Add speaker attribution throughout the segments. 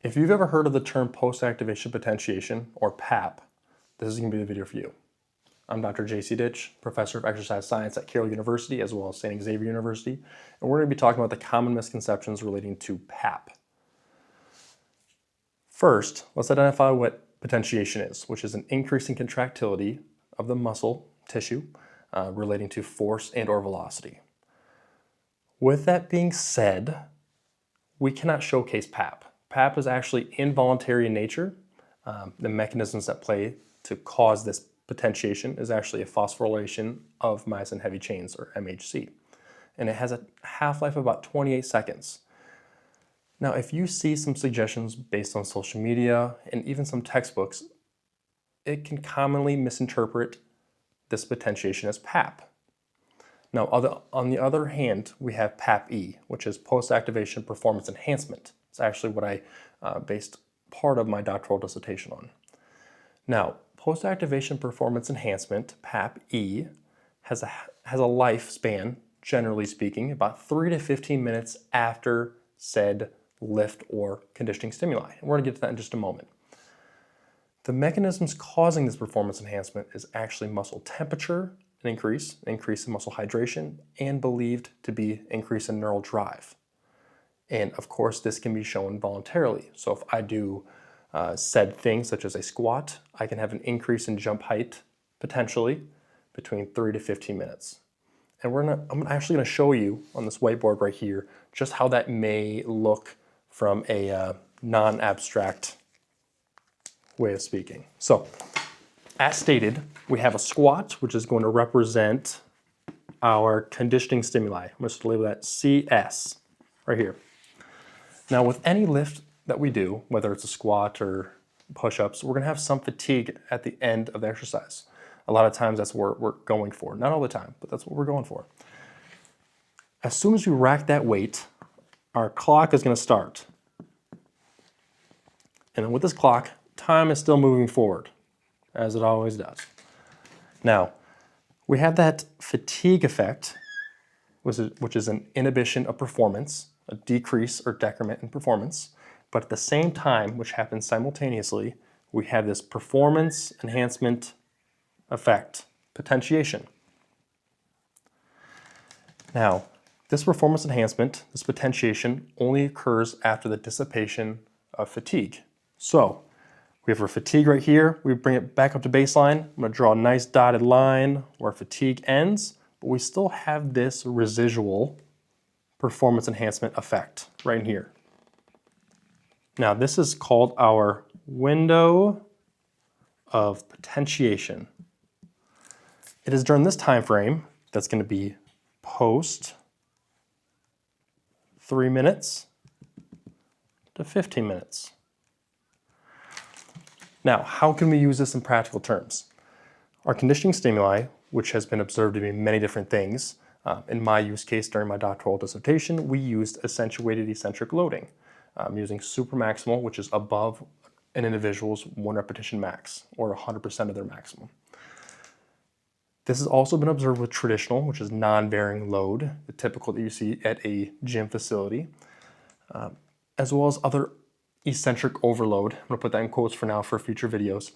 Speaker 1: If you've ever heard of the term post-activation potentiation, or PAP, this is going to be the video for you. I'm Dr. J.C. Ditch, Professor of Exercise Science at Carroll University as well as St. Xavier University, and we're going to be talking about the common misconceptions relating to PAP. First, let's identify what potentiation is, which is an increase in contractility of the muscle tissue relating to force and or velocity. With that being said, we cannot showcase PAP. PAP is actually involuntary in nature. The mechanisms at play to cause this potentiation is actually a phosphorylation of myosin heavy chains, or MHC. And it has a half-life of about 28 seconds. Now, if you see some suggestions based on social media and even some textbooks, it can commonly misinterpret this potentiation as PAP. Now, on the other hand, we have PAPE, which is post-activation performance enhancement. It's actually what I based part of my doctoral dissertation on. Now, post-activation performance enhancement, PAPE, has a lifespan, generally speaking, about 3 to 15 minutes after said lift or conditioning stimuli. And we're going to get to that in just a moment. The mechanisms causing this performance enhancement is actually muscle temperature, an increase in muscle hydration, and believed to be increase in neural drive. And of course, this can be shown voluntarily. So if I do said things such as a squat, I can have an increase in jump height potentially between 3 to 15 minutes. And I'm actually going to show you on this whiteboard right here just how that may look from a non-abstract way of speaking. So, as stated, we have a squat, which is going to represent our conditioning stimuli. I'm going to label that CS right here. Now, with any lift that we do, whether it's a squat or push-ups, we're going to have some fatigue at the end of the exercise. A lot of times that's what we're going for. Not all the time, but that's what we're going for. As soon as we rack that weight, our clock is going to start. And then with this clock, time is still moving forward, as it always does. Now, we have that fatigue effect, which is an inhibition of performance, a decrease or decrement in performance, but at the same time, which happens simultaneously, we have this performance enhancement effect, potentiation. Now, this performance enhancement, this potentiation, only occurs after the dissipation of fatigue. So, we have our fatigue right here. We bring it back up to baseline. I'm going to draw a nice dotted line where fatigue ends, but we still have this residual performance enhancement effect right in here. Now, this is called our window of potentiation. It is during this time frame that's going to be post 3 minutes to 15 minutes. Now, how can we use this in practical terms? Our conditioning stimuli, which has been observed to be many different things, in my use case during my doctoral dissertation, we used accentuated eccentric loading, using supramaximal, which is above an individual's 1 repetition max, or 100% of their maximum. This has also been observed with traditional, which is non-varying load, the typical that you see at a gym facility, as well as other eccentric overload, I'm going to put that in quotes for now for future videos,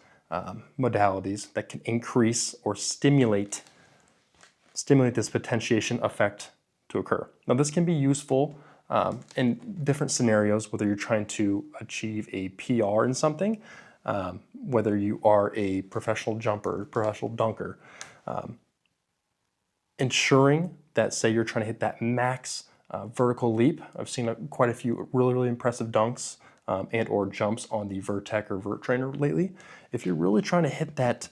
Speaker 1: modalities that can increase or stimulate this potentiation effect to occur. Now, this can be useful in different scenarios, whether you're trying to achieve a PR in something, whether you are a professional jumper, professional dunker, ensuring that, say you're trying to hit that max vertical leap. I've seen quite a few really impressive dunks and or jumps on the Vertec or Vert Trainer lately. If you're really trying to hit that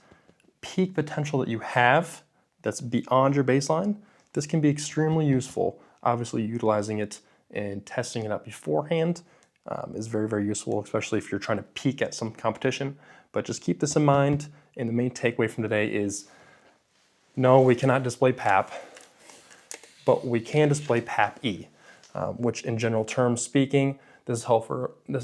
Speaker 1: peak potential that you have that's beyond your baseline, this can be extremely useful. Obviously, utilizing it and testing it out beforehand is very useful, especially if you're trying to peak at some competition. But just keep this in mind, and the main takeaway from today is, no, we cannot display PAP, but we can display PAPE, which in general terms speaking, this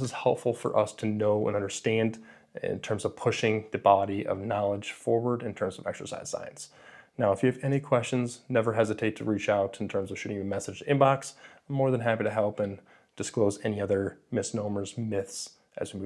Speaker 1: is helpful for us to know and understand in terms of pushing the body of knowledge forward in terms of exercise science. Now, if you have any questions, never hesitate to reach out in terms of shooting me a message inbox. I'm more than happy to help and disclose any other misnomers, myths, as we move